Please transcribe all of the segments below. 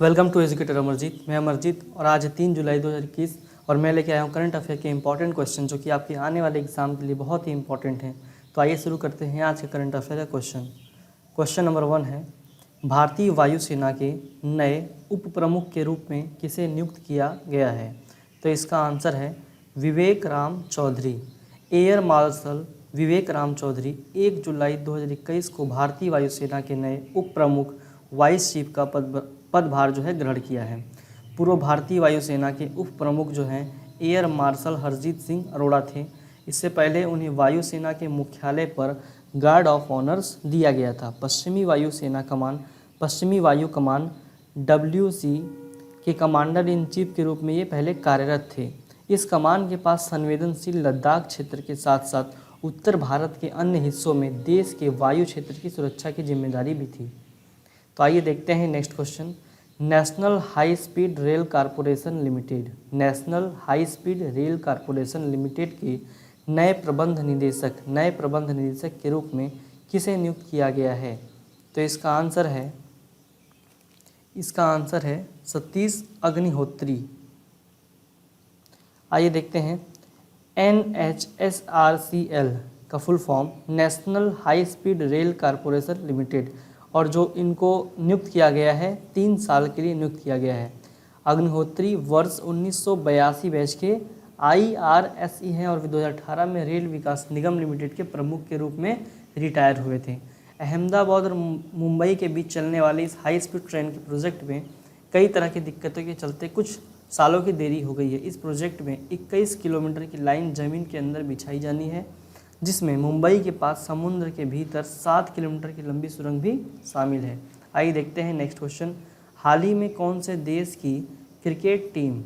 Welcome to educator Amarjeet. मैं अमरजीत और आज है 3 जुलाई 2021 और मैं लेके आया हूँ करंट अफेयर के इंपॉर्टेंट क्वेश्चन जो कि आपके आने वाले एग्जाम के लिए बहुत ही इंपॉर्टेंट हैं। तो आइए शुरू करते हैं आज के करंट अफेयर का क्वेश्चन। क्वेश्चन नंबर 1 है, भारतीय वायुसेना के नए उप प्रमुख के रूप में किसे नियुक्त किया गया है? तो इसका आंसर है विवेक राम चौधरी। एयर मार्शल विवेक राम चौधरी 1 जुलाई 2021 को भारतीय वायुसेना के नए उप प्रमुख वाइस चीफ का पदभार जो है ग्रहण किया है। पूर्व भारतीय वायुसेना के उप प्रमुख जो हैं एयर मार्शल हरजीत सिंह अरोड़ा थे। इससे पहले उन्हें वायुसेना के मुख्यालय पर गार्ड ऑफ ऑनर्स दिया गया था। पश्चिमी वायु कमान WC के कमांडर इन चीफ के रूप में ये पहले कार्यरत थे। इस कमान के पास संवेदनशील लद्दाख क्षेत्र के साथ साथ उत्तर भारत के अन्य हिस्सों में देश के वायु क्षेत्र की सुरक्षा की जिम्मेदारी भी थी। तो आइए देखते हैं next question. National high speed rail corporation limited के नए प्रबंध निदेशक के रूप में किसे नियुक्त किया गया है? तो इसका आंसर है सतीश अग्निहोत्री। आइए देखते हैं NHSRCL का full form national high speed rail corporation limited, और जो इनको नियुक्त किया गया है 3 साल के लिए नियुक्त किया गया है। अग्निहोत्री वर्ष 1982 बैच के IRSE हैं और 2018 में रेल विकास निगम लिमिटेड के प्रमुख के रूप में रिटायर हुए थे। अहमदाबाद और मुंबई के बीच चलने वाली इस हाई स्पीड ट्रेन के प्रोजेक्ट में कई तरह की दिक्कतों के चलते कुछ सालों की देरी हो गई है। इस प्रोजेक्ट में 21 किलोमीटर की लाइन ज़मीन के अंदर बिछाई जानी है, जिसमें मुंबई के पास समुद्र के भीतर 7 किलोमीटर की लंबी सुरंग भी शामिल है। आइए देखते हैं नेक्स्ट क्वेश्चन। हाल ही में कौन से देश की क्रिकेट टीम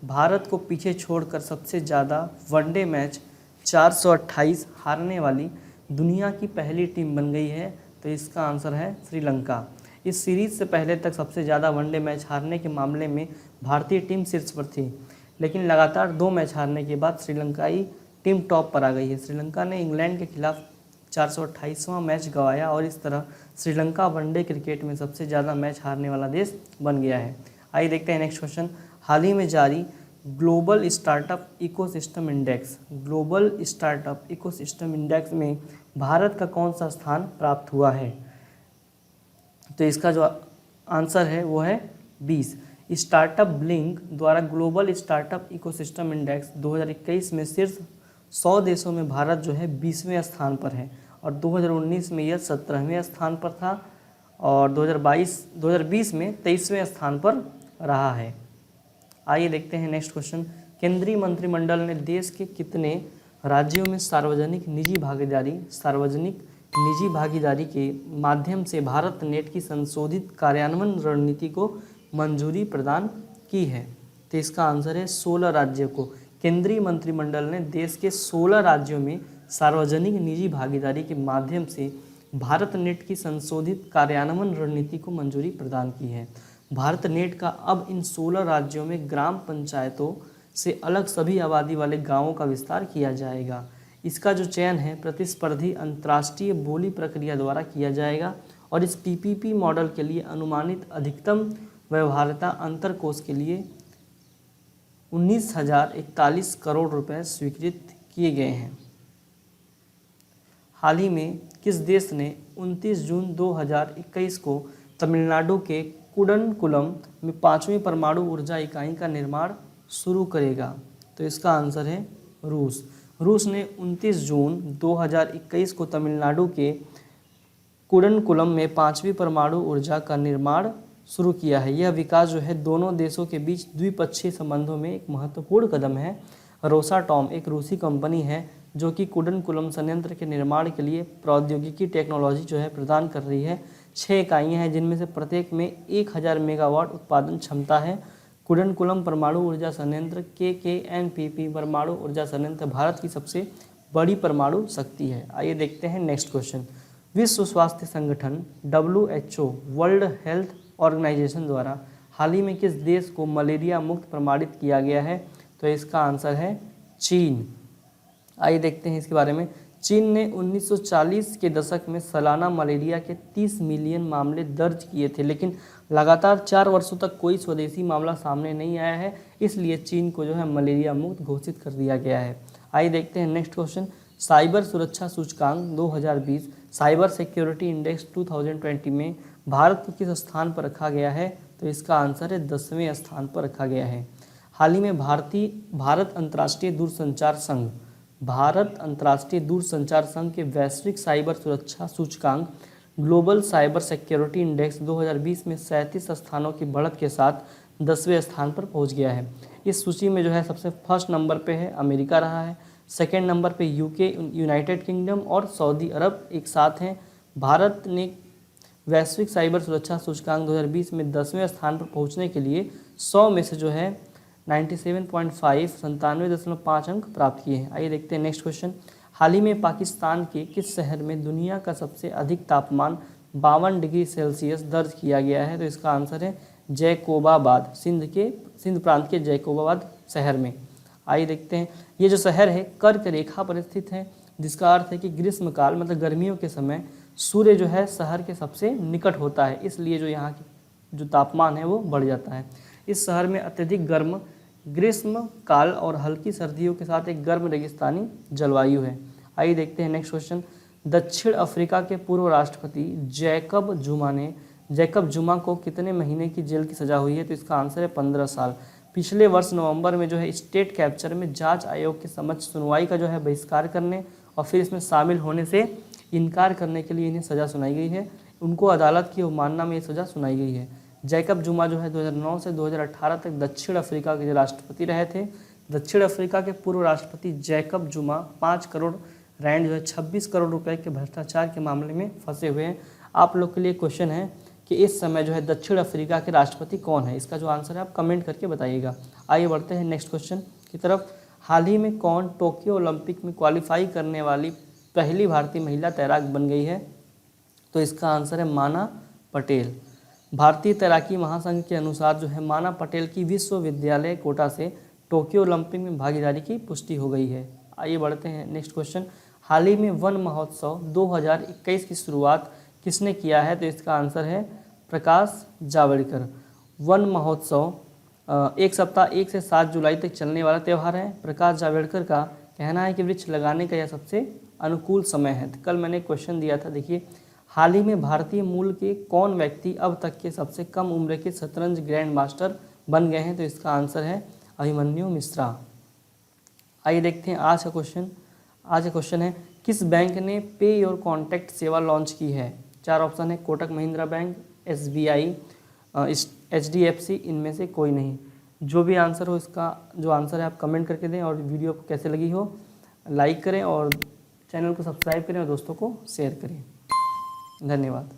भारत को पीछे छोड़कर सबसे ज़्यादा वनडे मैच 428 हारने वाली दुनिया की पहली टीम बन गई है? तो इसका आंसर है श्रीलंका। इस सीरीज़ से पहले तक सबसे ज़्यादा वनडे मैच हारने के मामले में भारतीय टीम शीर्ष पर थी, लेकिन लगातार 2 मैच हारने के बाद श्रीलंकाई टीम टॉप पर आ गई है। श्रीलंका ने इंग्लैंड के खिलाफ 428वां मैच गंवाया और इस तरह श्रीलंका वनडे क्रिकेट में सबसे ज़्यादा मैच हारने वाला देश बन गया है। आइए देखते हैं नेक्स्ट क्वेश्चन। हाल ही में जारी ग्लोबल स्टार्टअप इकोसिस्टम इंडेक्स में भारत का कौन सा स्थान प्राप्त हुआ है? तो इसका जो आंसर है वो है 20। स्टार्टअप ब्लिंक द्वारा ग्लोबल स्टार्टअप इकोसिस्टम इंडेक्स 2021 में शीर्ष 100 देशों में भारत जो है 20वें स्थान पर है और 2019 में यह 17वें स्थान पर था और 2020 में 23वें स्थान पर रहा है। आइए देखते हैं नेक्स्ट क्वेश्चन। केंद्रीय मंत्रिमंडल ने देश के कितने राज्यों में सार्वजनिक निजी भागीदारी के माध्यम से भारत नेट की संशोधित कार्यान्वयन रणनीति को मंजूरी प्रदान की है? तो इसका आंसर है 16 राज्यों को। केंद्रीय मंत्रिमंडल ने देश के 16 राज्यों में सार्वजनिक निजी भागीदारी के माध्यम से भारत नेट की संशोधित कार्यान्वयन रणनीति को मंजूरी प्रदान की है। भारत नेट का अब इन 16 राज्यों में ग्राम पंचायतों से अलग सभी आबादी वाले गांवों का विस्तार किया जाएगा। इसका जो चयन है प्रतिस्पर्धी अंतर्राष्ट्रीय बोली प्रक्रिया द्वारा किया जाएगा और इस PPP मॉडल के लिए अनुमानित अधिकतम व्यवहार्यता अंतर कोष के लिए 19,041 करोड़ रुपए स्वीकृत किए गए हैं। हाल ही में किस देश ने 29 जून 2021 को तमिलनाडु के कुडनकुलम में 5वीं परमाणु ऊर्जा इकाई का निर्माण शुरू करेगा? तो इसका आंसर है रूस ने 29 जून 2021 को तमिलनाडु के कुडनकुलम में 5वीं परमाणु ऊर्जा का निर्माण शुरू किया है। यह विकास जो है दोनों देशों के बीच द्विपक्षीय संबंधों में एक महत्वपूर्ण कदम है। रोसाटॉम एक रूसी कंपनी है जो कि कुडनकुलम संयंत्र के निर्माण के लिए प्रौद्योगिकी टेक्नोलॉजी जो है प्रदान कर रही है। 6 इकाइयाँ हैं जिनमें से प्रत्येक में 1000 मेगावाट उत्पादन क्षमता है। कुडनकुलम परमाणु ऊर्जा संयंत्र KKNPP परमाणु ऊर्जा संयंत्र भारत की सबसे बड़ी परमाणु शक्ति है। आइए देखते हैं नेक्स्ट क्वेश्चन। विश्व स्वास्थ्य संगठन WHO वर्ल्ड हेल्थ ऑर्गेनाइजेशन द्वारा हाल ही में किस देश को मलेरिया मुक्त प्रमाणित किया गया है? तो इसका आंसर है चीन। आइए देखते हैं इसके बारे में। चीन ने 1940 के दशक में सालाना मलेरिया के 30 मिलियन मामले दर्ज किए थे, लेकिन लगातार 4 वर्षों तक कोई स्वदेशी मामला सामने नहीं आया है, इसलिए चीन को जो है मलेरिया मुक्त घोषित कर दिया गया है। आइए देखते हैं नेक्स्ट क्वेश्चन। साइबर सुरक्षा सूचकांक 2020 साइबर सिक्योरिटी इंडेक्स 2020 में भारत को किस स्थान पर रखा गया है? तो इसका आंसर है 10वें स्थान पर रखा गया है। हाल ही में भारत अंतर्राष्ट्रीय दूरसंचार संघ के वैश्विक साइबर सुरक्षा सूचकांक ग्लोबल साइबर सिक्योरिटी इंडेक्स 2020 में 37 स्थानों की बढ़त के साथ 10वें स्थान पर पहुंच गया है। इस सूची में जो है सबसे फर्स्ट नंबर पे है अमेरिका रहा है, सेकेंड नंबर पे यूके यूनाइटेड किंगडम और सऊदी अरब एक साथ हैं। भारत ने वैश्विक साइबर सुरक्षा सूचकांक 2020 में 10वें स्थान पर पहुंचने के लिए 100 में से जो है 97.5 अंक प्राप्त किए हैं। आइए देखते हैं नेक्स्ट क्वेश्चन। हाल ही में पाकिस्तान के किस शहर में दुनिया का सबसे अधिक तापमान 52 डिग्री सेल्सियस दर्ज किया गया है? तो इसका आंसर है जैकोबाबाद, सिंध प्रांत के जैकोबाबाद शहर में। आइए देखते हैं, ये जो शहर है कर्क रेखा पर स्थित है, जिसका अर्थ है कि ग्रीष्मकाल मतलब गर्मियों के समय सूर्य जो है शहर के सबसे निकट होता है, इसलिए जो यहाँ की जो तापमान है वो बढ़ जाता है। इस शहर में अत्यधिक गर्म ग्रीष्म काल और हल्की सर्दियों के साथ एक गर्म रेगिस्तानी जलवायु है। आइए देखते हैं नेक्स्ट क्वेश्चन। दक्षिण अफ्रीका के पूर्व राष्ट्रपति जैकब जुमा को कितने महीने की जेल की सज़ा हुई है? तो इसका आंसर है 15 साल। पिछले वर्ष नवंबर में जो है स्टेट कैप्चर में जांच आयोग के समक्ष सुनवाई का जो है बहिष्कार करने और फिर इसमें शामिल होने से इनकार करने के लिए इन्हें सज़ा सुनाई गई है। उनको अदालत की अवमानना में ये सज़ा सुनाई गई है। जैकब जुमा जो है 2009 से 2018 तक दक्षिण अफ्रीका के राष्ट्रपति रहे थे। दक्षिण अफ्रीका के पूर्व राष्ट्रपति जैकब जुमा 5 करोड़ रैंड जो है 26 करोड़ रुपए के भ्रष्टाचार के मामले में फंसे हुए हैं। आप लोग के लिए क्वेश्चन है कि इस समय जो है दक्षिण अफ्रीका के राष्ट्रपति कौन है? इसका जो आंसर है आप कमेंट करके बताइएगा। आइए बढ़ते हैं नेक्स्ट क्वेश्चन की तरफ। हाल ही में कौन टोक्यो ओलंपिक में क्वालिफाई करने वाली पहली भारतीय महिला तैराक बन गई है? तो इसका आंसर है माना पटेल। भारतीय तैराकी महासंघ के अनुसार जो है माना पटेल की विश्वविद्यालय कोटा से टोक्यो ओलंपिक में भागीदारी की पुष्टि हो गई है। आइए बढ़ते हैं नेक्स्ट क्वेश्चन। हाल ही में वन महोत्सव 2021 की शुरुआत किसने किया है? तो इसका आंसर है प्रकाश जावड़ेकर। वन महोत्सव एक सप्ताह 1 से 7 जुलाई तक चलने वाला त्यौहार है। प्रकाश जावड़ेकर का कहना है कि वृक्ष लगाने का यह सबसे अनुकूल समय है। तो कल मैंने क्वेश्चन दिया था, देखिए, हाल ही में भारतीय मूल के कौन व्यक्ति अब तक के सबसे कम उम्र के शतरंज ग्रैंड मास्टर बन गए हैं? तो इसका आंसर है अभिमन्यु मिश्रा। आइए देखते हैं आज का क्वेश्चन। आज का क्वेश्चन है किस बैंक ने पे योर कॉन्टैक्ट सेवा लॉन्च की है? 4 ऑप्शन है Kotak Mahindra bank, SBI, HDFC, इनमें से कोई नहीं। जो भी आंसर हो इसका जो आंसर है आप कमेंट करके दें और वीडियो को कैसे लगी हो लाइक करें और चैनल को सब्सक्राइब करें और दोस्तों को शेयर करें। धन्यवाद।